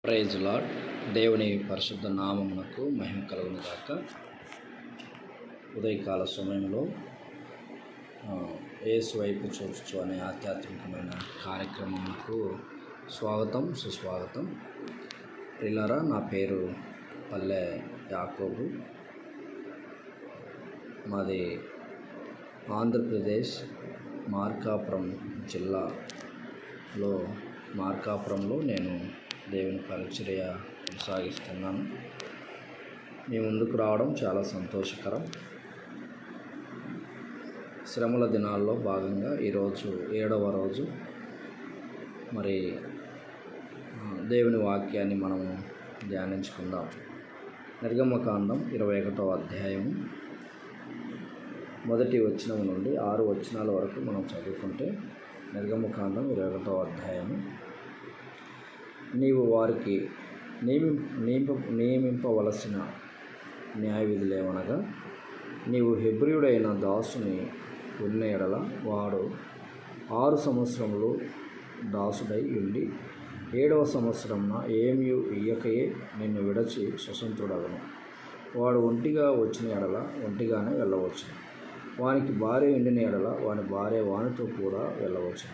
Praise lord. దేవుని పరిశుద్ధ నామమునకు మహిమ కలుగును గాక. ఉదయకాల సమయంలో యేసు వైపు చూస్తూ అనే ఆధ్యాత్మికమైన కార్యక్రమమునకు స్వాగతం, సుస్వాగతం. ప్రియులారా, నా పేరు పల్లె యాకోబు. మాది ఆంధ్రప్రదేశ్ మార్కాపురం జిల్లాలో మార్కాపురంలో నేను దేవుని పరిచర్య కొనసాగిస్తున్నాను. మీ ముందుకు రావడం చాలా సంతోషకరం. శ్రమల దినాల్లో భాగంగా ఈరోజు 7వ రోజు. మరి దేవుని వాక్యాన్ని మనము ధ్యానించుకుందాం. నిర్గమకాండం 21వ అధ్యాయము మొదటి వచనం నుండి 6 వచనాల వరకు మనం చదువుకుంటే, నిర్గమకాండం 21వ అధ్యాయము. నీవు వారికి నియమింపవలసిన న్యాయవిధులేమనగా, నీవు హెబ్రీయుడైన దాసుని ఉన్న ఎడల వాడు 6 సంవత్సరములు దాసుడై ఉండి 7వ సంవత్సరమున ఏమీ ఇయ్యకయే నిన్ను విడచి స్వతంత్రుడగను. వాడు ఒంటిగా వచ్చిన ఎడల ఒంటిగానే వెళ్ళవచ్చు. వానికి భార్య ఉండిన ఎడల వాని భార్య వానితో కూడా వెళ్ళవచ్చు.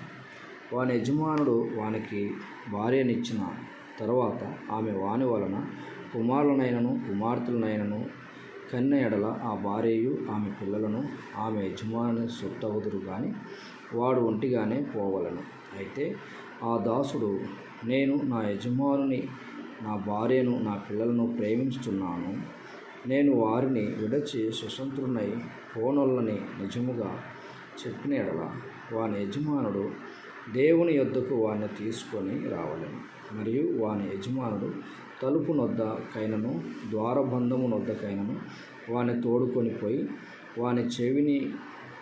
వాని యజమానుడు వానికి భార్యనిచ్చిన తరువాత ఆమె వాని వలన కుమారులనైనను కుమార్తెలనైనను కన్న ఎడల ఆ భార్యయు ఆమె పిల్లలను ఆమె యజమానుని సొత్తగుదురు గాని వాడు ఒంటిగానే పోవలను. అయితే ఆ దాసుడు, నేను నా యజమానుని, నా భార్యను, నా పిల్లలను ప్రేమించుతున్నాను, నేను వారిని విడచి స్వతంత్రునై పోనొల్లని నిజముగా చెప్పిన ఎడల వాని యజమానుడు దేవుని యొద్దకు వారిని తీసుకొని రావలెను. మరియు వాని యజమానుడు తలుపు నొద్దకైనను ద్వారబంధము నొద్దకైనను వాని తోడుకొని పోయి వాని చెవిని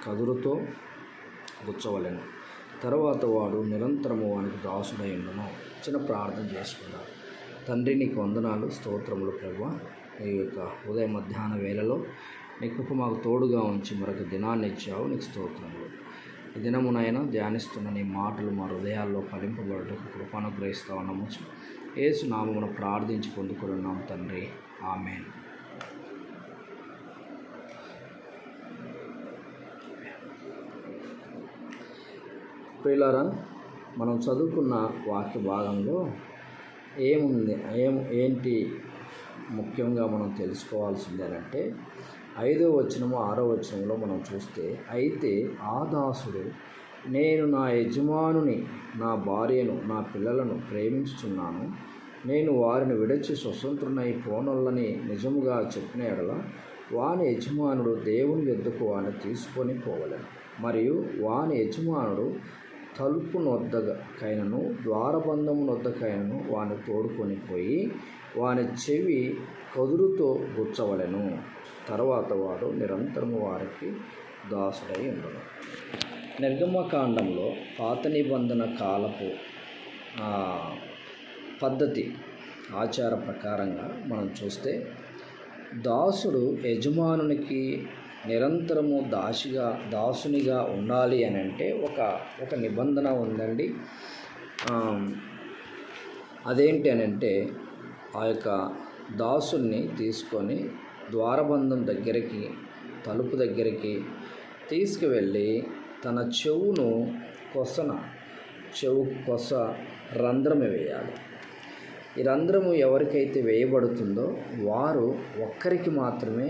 కదురుతో గుచ్చవలెను. తర్వాత వాడు నిరంతరము వానికి దాసుడై ఉండును. చిన్న ప్రార్థన చేసుకుందాం. తండ్రి, నీకు వందనాలు, స్తోత్రములు ప్రభువా. ఈ యొక్క ఉదయ మధ్యాహ్న వేళలో నీ కృప మాకు తోడుగా ఉంచి మరొక దినాన్ని ఇచ్చావు. నీకు స్తోత్రములు. ఈ దినమునైనా ధ్యానిస్తున్న నీ మాటలు మా హృదయాల్లో ఫలింపబడుటకు కృపానుగ్రహిస్తావు నమ్ముచు యేసు నామమున ప్రార్థించి పొందుకున్నాం తండ్రి, ఆమేన్. ప్రియులారా, మనం చదువుకున్న వాక్య భాగంలో ఏముంది, ఏంటి ముఖ్యంగా మనం తెలుసుకోవాల్సింది అంటే, 5వ వచనము 6వ వచనంలో మనం చూస్తే, అయితే ఆ దాసుడు, నేను నా యజమానుని, నా భార్యను, నా పిల్లలను ప్రేమించుచున్నాను, నేను వారిని విడిచి స్వతంత్రునై పోనొల్లని నిజముగా చెప్పిన ఎడల వాని యజమానుడు దేవుని యొద్దకు వాని తీసుకొని పోవలెను. మరియు వాని యజమానుడు తలుపు నొద్దకైనను ద్వారబంధము నొద్దకైనను వాని తోడుకొని పోయి వాని చెవి కదురుతో గుచ్చవలెను. తర్వాత వాడు నిరంతరము వారికి దాసుడై ఉండును. నిర్గమకాండంలో పాత నిబంధన కాలపు పద్ధతి, ఆచార ప్రకారంగా మనం చూస్తే, దాసుడు యజమానునికి నిరంతరము దాసునిగా ఉండాలి అని అంటే ఒక నిబంధన ఉందండి. అదేంటి అని అంటే, ఆ యొక్క దాసుని తీసుకొని ద్వారబంధం దగ్గరికి, తలుపు దగ్గరికి తీసుకువెళ్ళి తన చెవుకు కొస రంధ్రము వేయాలి. ఈ రంధ్రము ఎవరికైతే వేయబడుతుందో వారు ఒక్కరికి మాత్రమే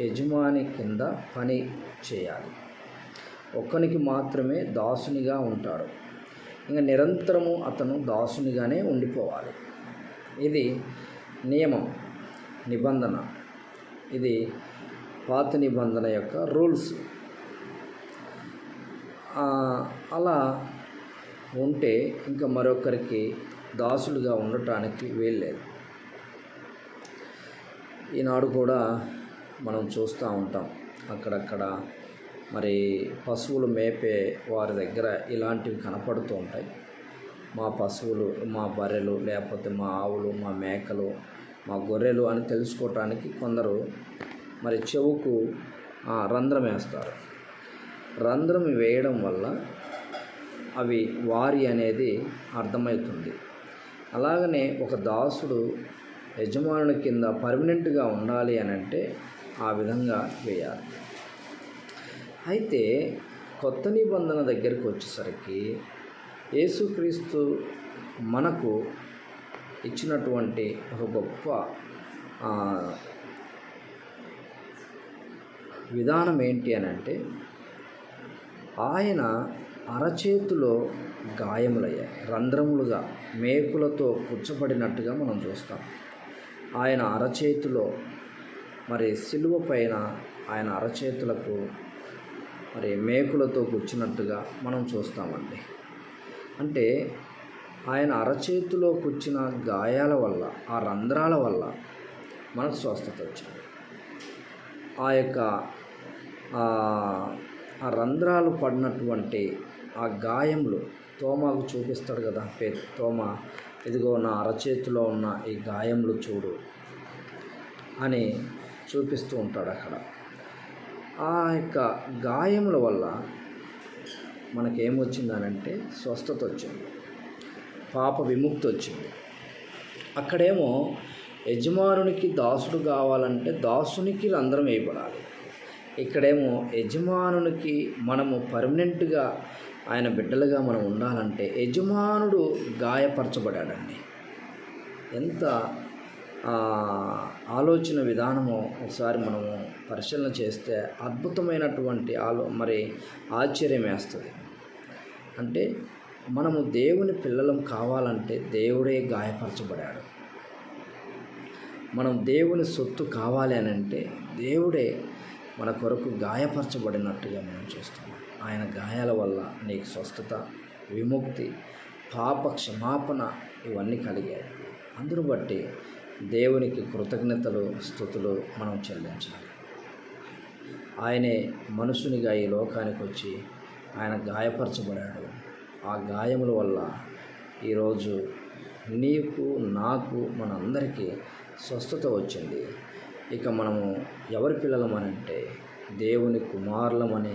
యజమాని కింద పని చేయాలి. ఒక్కరికి మాత్రమే దాసునిగా ఉంటాడు. ఇంకా నిరంతరము అతను దాసునిగానే ఉండిపోవాలి. ఇది నియమం, నిబంధన. ఇది పాత నిబంధన యొక్క రూల్స్. అలా ఉంటే ఇంకా మరొకరికి దాసులుగా ఉండటానికి వీల్లేదు. ఈనాడు కూడా మనం చూస్తూ ఉంటాం, అక్కడక్కడ మరి పశువులు మేపే వారి దగ్గర ఇలాంటివి కనపడుతూ ఉంటాయి. మా పశువులు, మా బర్రెలు, లేకపోతే మా ఆవులు, మా మేకలు, మా గొర్రెలు అని తెలుసుకోవటానికి కొందరు మరి చెవుకు రంధ్రం వేస్తారు. రంధ్రం వేయడం వల్ల అవి వారి అనేది అర్థమవుతుంది. అలాగనే ఒక దాసుడు యజమానుని కింద పర్మనెంట్గా ఉండాలి అని అంటే ఆ విధంగా వేయాలి. అయితే కొత్త నిబంధన దగ్గరికి వచ్చేసరికి యేసుక్రీస్తు మనకు ఇచ్చినటువంటి ఒక గొప్ప విధానం ఏంటి అని అంటే, ఆయన అరచేతిలో గాయములయ్యాయి, రంధ్రములుగా మేకులతో కూర్చబడినట్టుగా మనం చూస్తాం. ఆయన అరచేతిలో మరి సిలువ పైన ఆయన అరచేతులకు మరి మేకులతో కూర్చున్నట్టుగా మనం చూస్తామండి. అంటే ఆయన అరచేతిలో కూర్చిన గాయాల వల్ల, ఆ రంధ్రాల వల్ల మనకు స్వస్థత వచ్చింది. ఆ యొక్క ఆ రంధ్రాలు పడినటువంటి ఆ గాయములు తోమాకు చూపిస్తాడు కదా. తోమ, ఇదిగో నా అరచేతిలో ఉన్న ఈ గాయములు చూడు అని చూపిస్తూ ఉంటాడు అక్కడ. ఆ యొక్క గాయముల వల్ల మనకేమొచ్చిందనంటే స్వస్థత వచ్చింది, పాప విముక్తి వచ్చింది. అక్కడేమో యజమానునికి దాసుడు కావాలంటే దాసునికి రంధ్రం వేయబడాలి. ఇక్కడేమో యజమానునికి మనము పర్మనెంట్గా ఆయన బిడ్డలుగా మనం ఉండాలంటే యజమానుడు గాయపరచబడాడండి. ఎంత ఆలోచన విధానమో ఒకసారి మనము పరిశీలన చేస్తే అద్భుతమైనటువంటి మరి ఆశ్చర్యం వేస్తుంది. అంటే మనము దేవుని పిల్లలం కావాలంటే దేవుడే గాయపరచబడాడు. మనం దేవుని సొత్తు కావాలి అని అంటే దేవుడే మన కొరకు గాయపరచబడినట్టుగా మనం చూస్తున్నాం. ఆయన గాయాల వల్ల నీకు స్వస్థత, విముక్తి, పాప క్షమాపణ ఇవన్నీ కలిగాయి. అందును బట్టి దేవునికి కృతజ్ఞతలు, స్తుతులు మనం చెల్లించాలి. ఆయనే మనుషునిగా ఈ లోకానికి వచ్చి ఆయన గాయపరచబడాడు. ఆ గాయముల వల్ల ఈరోజు నీకు, నాకు, మనందరికీ స్వస్థత వచ్చింది. ఇక మనము ఎవరి పిల్లలమనంటే దేవుని కుమారులమని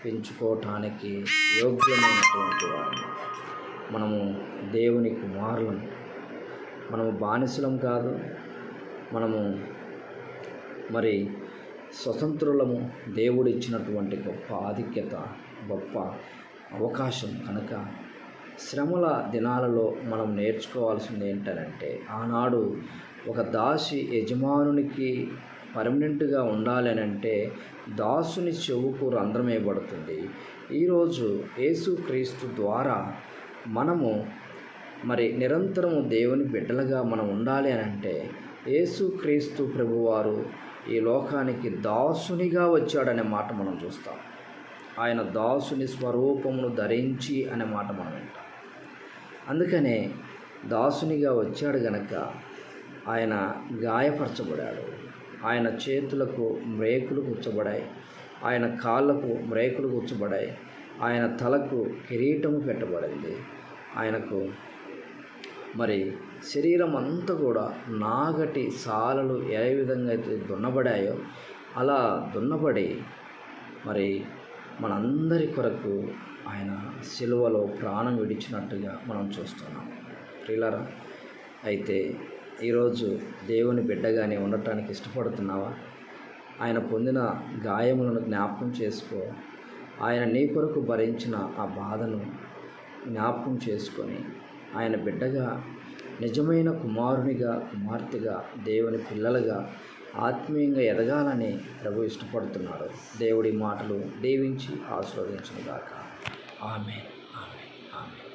పెంచుకోవటానికి యోగ్యమైనటువంటి వారు. మనము దేవుని కుమారులము, మనము బానిసలం కాదు, మనము మరి స్వతంత్రులము. దేవుడిచ్చినటువంటి గొప్ప ఆధిక్యత, గొప్ప అవకాశం కనుక శ్రమల దినాలలో మనం నేర్చుకోవాల్సింది ఏంటంటే, ఆనాడు ఒక దాసి యజమానునికి పర్మనెంట్గా ఉండాలి అని అంటే దాసుని చెవుకు రంధ్రం వేయబడుతుంది. ఈరోజు యేసుక్రీస్తు ద్వారా మనము మరి నిరంతరము దేవుని బిడ్డలుగా మనం ఉండాలి అని అంటే యేసుక్రీస్తు ప్రభువారు ఈ లోకానికి దాసునిగా వచ్చాడనే మాట మనం చూస్తాం. ఆయన దాసుని స్వరూపమును ధరించి అనే మాట మనం వింటాం. అందుకనే దాసునిగా వచ్చాడు గనక ఆయన గాయపరచబడాడు. ఆయన చేతులకు మ్రేకులు కూర్చబడాయి, ఆయన కాళ్ళకు మ్రేకులు కూర్చబడాయి, ఆయన తలకు కిరీటము పెట్టబడింది. ఆయనకు మరి శరీరం అంతా కూడా నాగటి సాలలు ఏ విధంగా అయితే దున్నబడాయో అలా దున్నబడి మరి మనందరి కొరకు ఆయన సిలువలో ప్రాణం విడిచినట్టుగా మనం చూస్తున్నాం. ప్రియులారా, అయితే ఈరోజు దేవుని బిడ్డగానే ఉండటానికి ఇష్టపడుతున్నావా? ఆయన పొందిన గాయములను జ్ఞాపకం చేసుకో. ఆయన నీ కొరకు భరించిన ఆ బాధను జ్ఞాపకం చేసుకొని ఆయన బిడ్డగా, నిజమైన కుమారునిగా, కుమార్తెగా, దేవుని పిల్లలుగా ఆత్మీయంగా ఎదగాలని ప్రభు ఇష్టపడుతున్నాడు. దేవుడి మాటలు దీవించి ఆశీర్వదించును గాక. ఆమేన్, ఆమేన్, ఆమేన్.